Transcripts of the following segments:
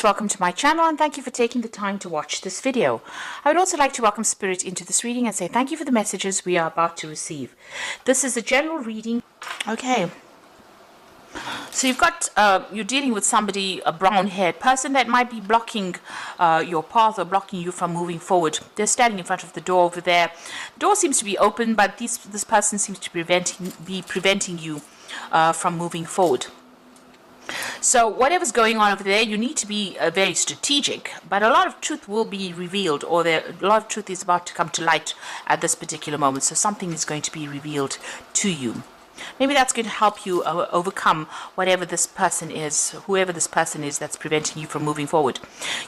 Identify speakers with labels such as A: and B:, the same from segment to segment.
A: Welcome to my channel and thank you for taking the time to watch this video. I would also like to welcome Spirit into this reading and say thank you for the messages we are about to receive. This is a general reading. Okay. So you've got, you're dealing with somebody, a brown-haired person that might be blocking your path or blocking you from moving forward. They're standing in front of the door over there. The door seems to be open, but this person seems to be preventing you from moving forward. So whatever's going on over there, you need to be very strategic, but a lot of truth will be revealed, or a lot of truth is about to come to light at this particular moment. So something is going to be revealed to you. Maybe that's going to help you overcome whatever this person is, whoever this person is that's preventing you from moving forward.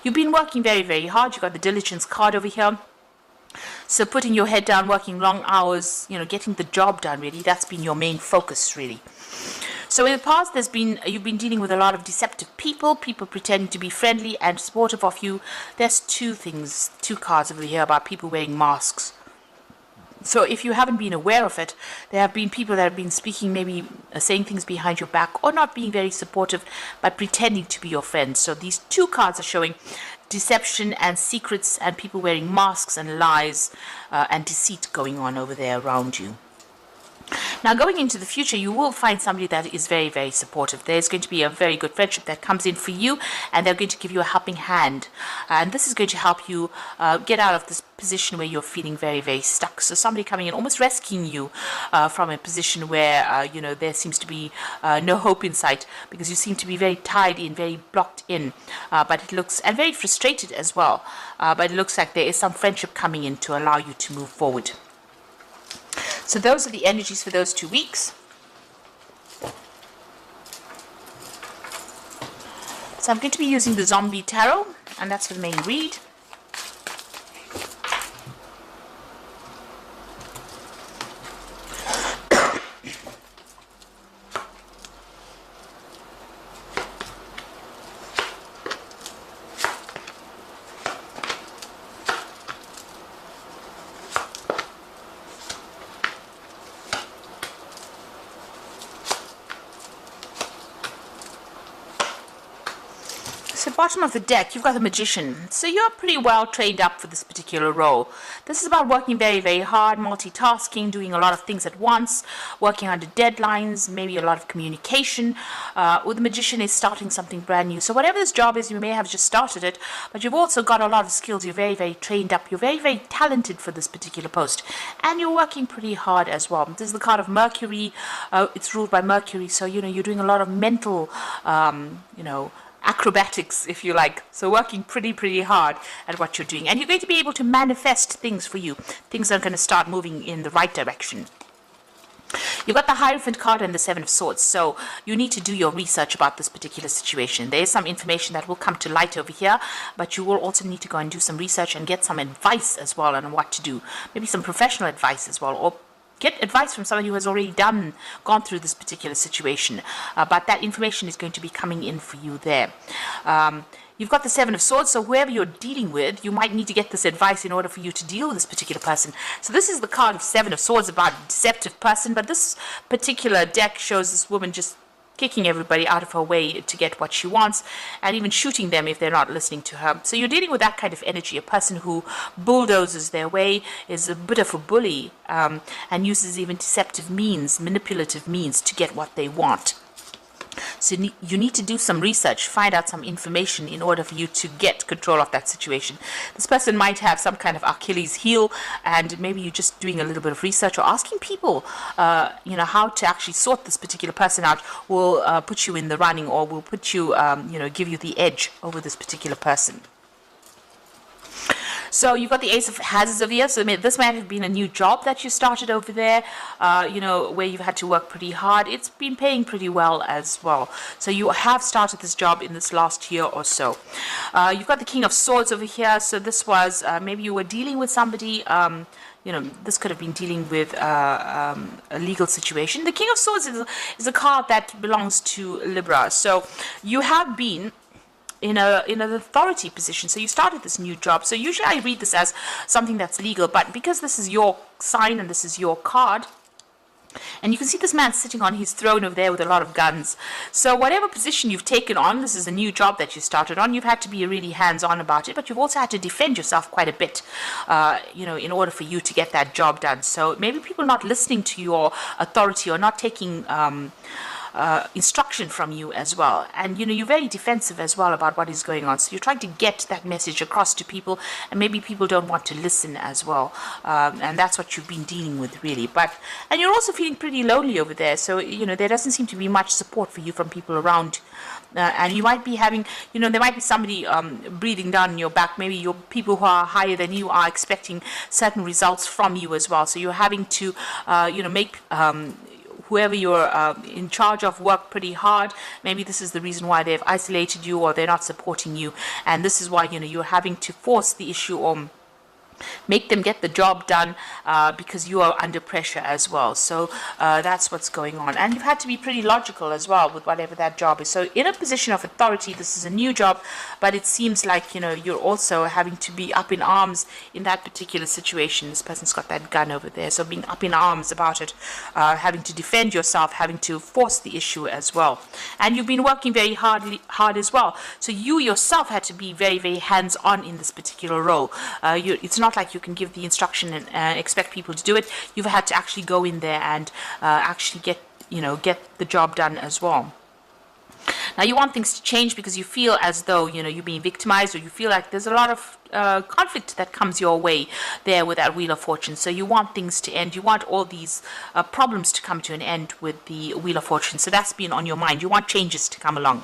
A: You've been working very, very hard. You've got the diligence card over here. So putting your head down, working long hours, getting the job done, really, that's been your main focus, really. So in the past, you've been dealing with a lot of deceptive people pretending to be friendly and supportive of you. There's two cards over here about people wearing masks. So if you haven't been aware of it, there have been people that have been speaking, maybe saying things behind your back, or not being very supportive, but pretending to be your friends. So these two cards are showing deception and secrets and people wearing masks and lies and deceit going on over there around you. Now, going into the future, you will find somebody that is very, very supportive. There's going to be a very good friendship that comes in for you, and they're going to give you a helping hand. And this is going to help you get out of this position where you're feeling very, very stuck. So somebody coming in, almost rescuing you from a position where, there seems to be no hope in sight, because you seem to be very tied in, very blocked in. But it looks, and very frustrated as well. But it looks like there is some friendship coming in to allow you to move forward. So those are the energies for those 2 weeks. So I'm going to be using the Zombie Tarot, and that's for the main read. So bottom of the deck, you've got the Magician. So you're pretty well trained up for this particular role. This is about working very, very hard, multitasking, doing a lot of things at once, working under deadlines, maybe a lot of communication. Or the Magician is starting something brand new. So whatever this job is, you may have just started it, but you've also got a lot of skills. You're very, very trained up. You're very, very talented for this particular post. And you're working pretty hard as well. This is the card of Mercury. It's ruled by Mercury. So, you're doing a lot of mental, acrobatics, if you like. So working pretty hard at what you're doing, and you're going to be able to manifest things for you. Things are going to start moving in the right direction. You've got the Hierophant card and the Seven of Swords, so you need to do your research about this particular situation. There is some information that will come to light over here, but you will also need to go and do some research and get some advice as well on what to do. Maybe some professional advice as well, or get advice from somebody who has already gone through this particular situation. But that information is going to be coming in for you there. You've got the Seven of Swords, so whoever you're dealing with, you might need to get this advice in order for you to deal with this particular person. So this is the card of Seven of Swords about a deceptive person, but this particular deck shows this woman just kicking everybody out of her way to get what she wants, and even shooting them if they're not listening to her. So you're dealing with that kind of energy, a person who bulldozes their way, is a bit of a bully, and uses even deceptive means, manipulative means to get what they want. So you need to do some research, find out some information in order for you to get control of that situation. This person might have some kind of Achilles heel, and maybe you're just doing a little bit of research or asking people, how to actually sort this particular person out will put you in the running, or will put you, give you the edge over this particular person. So you've got the Ace of Hazards over here. So this might have been a new job that you started over there, where you've had to work pretty hard. It's been paying pretty well as well. So you have started this job in this last year or so. You've got the King of Swords over here. So this was, maybe you were dealing with somebody, this could have been dealing with a legal situation. The King of Swords is a card that belongs to Libra. So you have been in an authority position. So you started this new job. So usually I read this as something that's legal, but because this is your sign and this is your card, And you can see this man sitting on his throne over there with a lot of guns. So whatever position you've taken on, this is a new job that you started on, you've had to be really hands-on about it, but you've also had to defend yourself quite a bit, in order for you to get that job done. So maybe people not listening to your authority or not taking instruction from you as well, and you're very defensive as well about what is going on, so you're trying to get that message across to people, and maybe people don't want to listen as well, and that's what you've been dealing with really. And you're also feeling pretty lonely over there, so there doesn't seem to be much support for you from people around. And you might be having, there might be somebody breathing down your back. Maybe your people who are higher than you are expecting certain results from you as well. So you're having to, make whoever you're in charge of work pretty hard. Maybe this is the reason why they've isolated you, or they're not supporting you. And this is why, you're having to force the issue on, make them get the job done, because you are under pressure as well. So that's what's going on, and you've had to be pretty logical as well with whatever that job is. So in a position of authority, this is a new job, but it seems like you're also having to be up in arms in that particular situation. This person's got that gun over there, so being up in arms about it, having to defend yourself, having to force the issue as well. And you've been working very hard as well, so you yourself had to be very, very hands-on in this particular role. It's not like you can give the instruction and expect people to do it. You've had to actually go in there and actually get the job done as well. Now you want things to change because you feel as though you're being victimized, or you feel like there's a lot of conflict that comes your way there with that Wheel of Fortune. So you want things to end. You want all these problems to come to an end with the Wheel of Fortune. So that's been on your mind. You want changes to come along.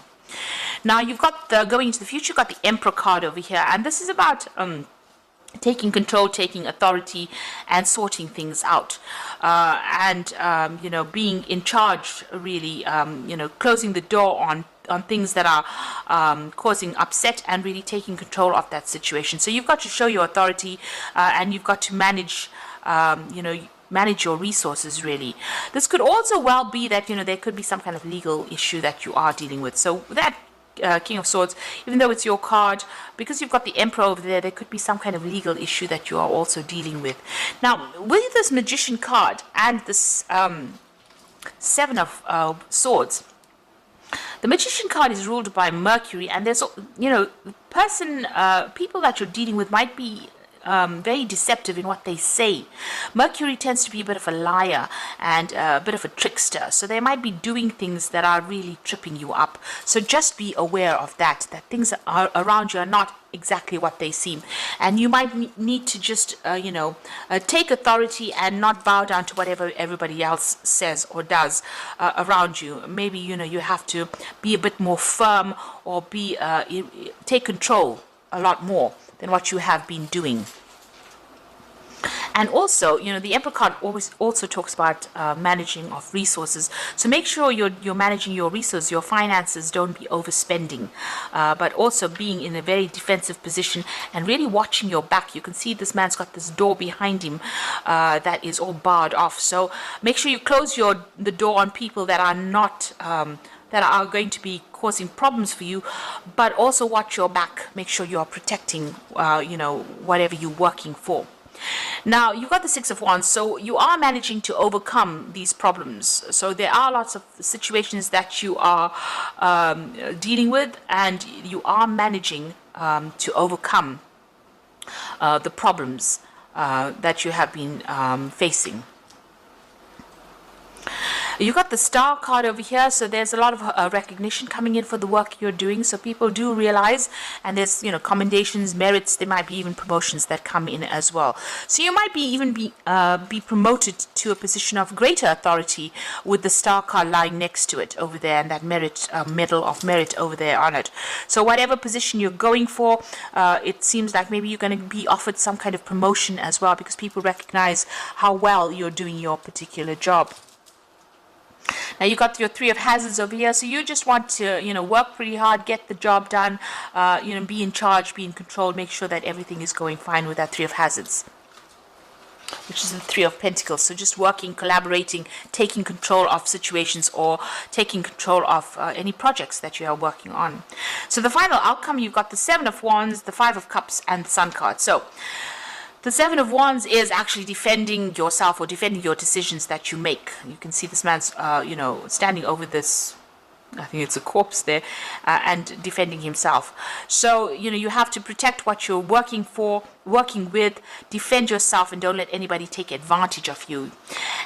A: Now you've got going into the future. You've got the Emperor card over here, and this is about taking control, taking authority, and sorting things out, and being in charge, really, closing the door on things that are causing upset, and really taking control of that situation. So you've got to show your authority, and you've got to manage manage your resources, really. This could also well be that there could be some kind of legal issue that you are dealing with. So that King of Swords, even though it's your card, because you've got the Emperor over there, there could be some kind of legal issue that you are also dealing with. Now, with this Magician card and this Seven of Swords, the Magician card is ruled by Mercury, and there's, people that you're dealing with might be very deceptive in what they say. Mercury tends to be a bit of a liar and a bit of a trickster, so they might be doing things that are really tripping you up. So just be aware of that things are around you are not exactly what they seem, and you might need to just take authority and not bow down to whatever everybody else says or does around you. Maybe you have to be a bit more firm, or take control a lot more than what you have been doing. And also, the Emperor card always also talks about managing of resources. So make sure you're managing your resources, your finances. Don't be overspending, but also being in a very defensive position and really watching your back. You can see this man's got this door behind him that is all barred off. So make sure you close the door on people that are not that are going to be causing problems for you, but also watch your back. Make sure you are protecting, whatever you're working for. Now, you've got the Six of Wands, so you are managing to overcome these problems. So there are lots of situations that you are dealing with, and you are managing to overcome the problems that you have been facing. You've got the Star card over here, so there's a lot of recognition coming in for the work you're doing. So people do realize, and there's commendations, merits. There might be even promotions that come in as well. So you might be promoted to a position of greater authority with the Star card lying next to it over there, and that medal of merit over there on it. So whatever position you're going for, it seems like maybe you're going to be offered some kind of promotion as well, because people recognize how well you're doing your particular job. Now you got your Three of Hazards over here, so you just want to, work pretty hard, get the job done, be in charge, be in control, make sure that everything is going fine with that Three of Hazards, which is the Three of Pentacles. So just working, collaborating, taking control of situations, or taking control of any projects that you are working on. So the final outcome, you've got the Seven of Wands, the Five of Cups, and the Sun card. So The Seven of Wands is actually defending yourself or defending your decisions that you make. You can see this man's, standing over this, I think it's a corpse there, and defending himself. So, you have to protect what you're working with, defend yourself, and don't let anybody take advantage of you.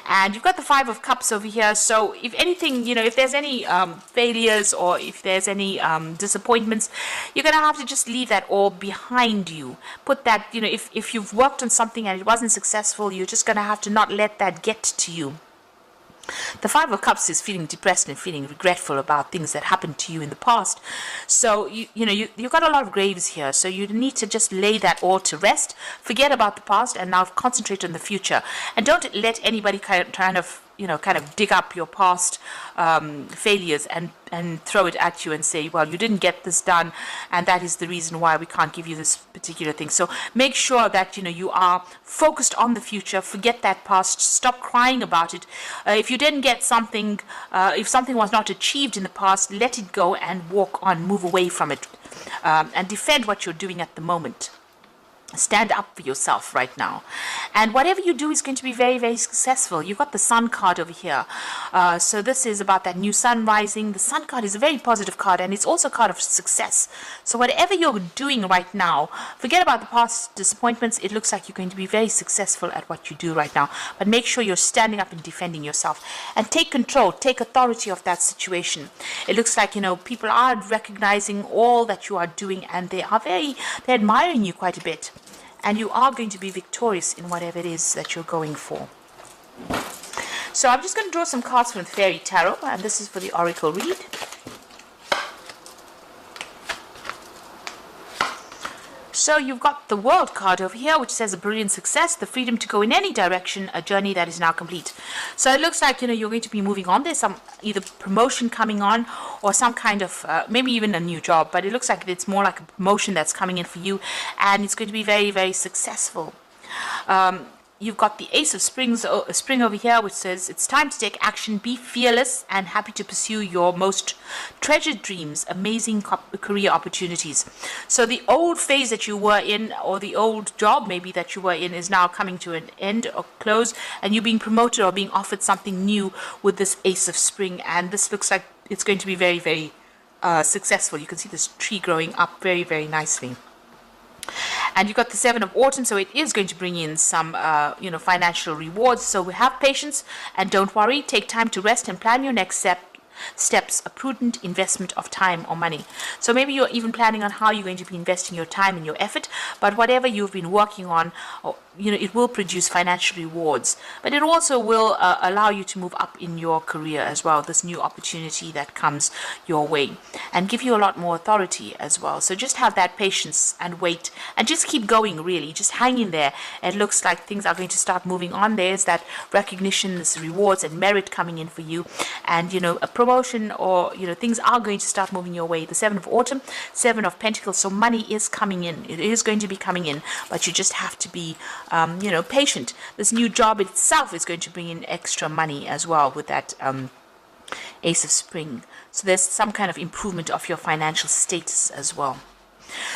A: And you've got the Five of Cups over here. So if anything, if there's any failures or if there's any disappointments, you're going to have to just leave that all behind you. Put that, if you've worked on something and it wasn't successful, you're just going to have to not let that get to you. The Five of Cups is feeling depressed and feeling regretful about things that happened to you in the past. So, you've got a lot of graves here. So you need to just lay that all to rest. Forget about the past and now concentrate on the future. And don't let anybody kind of dig up your past failures and throw it at you and say, well, you didn't get this done, and that is the reason why we can't give you this particular thing. So make sure that you are focused on the future. Forget that past. Stop crying about it. If you didn't get something, if something was not achieved in the past, let it go and walk on, move away from it, and defend what you're doing at the moment. Stand up for yourself right now, and whatever you do is going to be very, very successful. You've got the Sun card over here, so this is about that new sun rising. The Sun card is a very positive card, and it's also a card of success. So whatever you're doing right now, forget about the past disappointments. It looks like you're going to be very successful at what you do right now, but make sure you're standing up and defending yourself, and take control, take authority of that situation. It looks like people are recognizing all that you are doing, and they're admiring you quite a bit. And you are going to be victorious in whatever it is that you're going for. So I'm just going to draw some cards from the Fairy Tarot, and this is for the Oracle read. So you've got the World card over here, which says a brilliant success, the freedom to go in any direction, a journey that is now complete. So it looks like, you're going to be moving on. There's some either promotion coming on or some kind of, maybe even a new job, but it looks like it's more like a promotion that's coming in for you, and it's going to be very, very successful. You've got the Ace of Spring over here, which says it's time to take action, be fearless, and happy to pursue your most treasured dreams, amazing career opportunities. So the old phase that you were in, or the old job maybe that you were in, is now coming to an end or close, and you're being promoted or being offered something new with this Ace of Spring. And this looks like it's going to be very, very successful. You can see this tree growing up very, very nicely. And you've got the Seven of Autumn, so it is going to bring in some, financial rewards. So we have patience, and don't worry. Take time to rest and plan your next steps, a prudent investment of time or money. So maybe you're even planning on how you're going to be investing your time and your effort, but whatever you've been working on, it will produce financial rewards, but it also will allow you to move up in your career as well, this new opportunity that comes your way, and give you a lot more authority as well. So just have that patience and wait, and just keep going, really. Just hang in there. It looks like things are going to start moving on. There's that recognition, this rewards and merit coming in for you, and a promotion, or things are going to start moving your way. The Seven of Autumn, Seven of Pentacles, so money is coming in. It is going to be coming in, but you just have to be patient. This new job itself is going to bring in extra money as well with that Ace of Spring. So there's some kind of improvement of your financial status as well.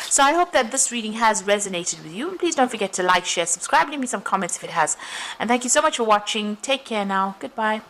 A: So I hope that this reading has resonated with you. Please don't forget to like, share, subscribe, leave me some comments if it has. And thank you so much for watching. Take care now. Goodbye.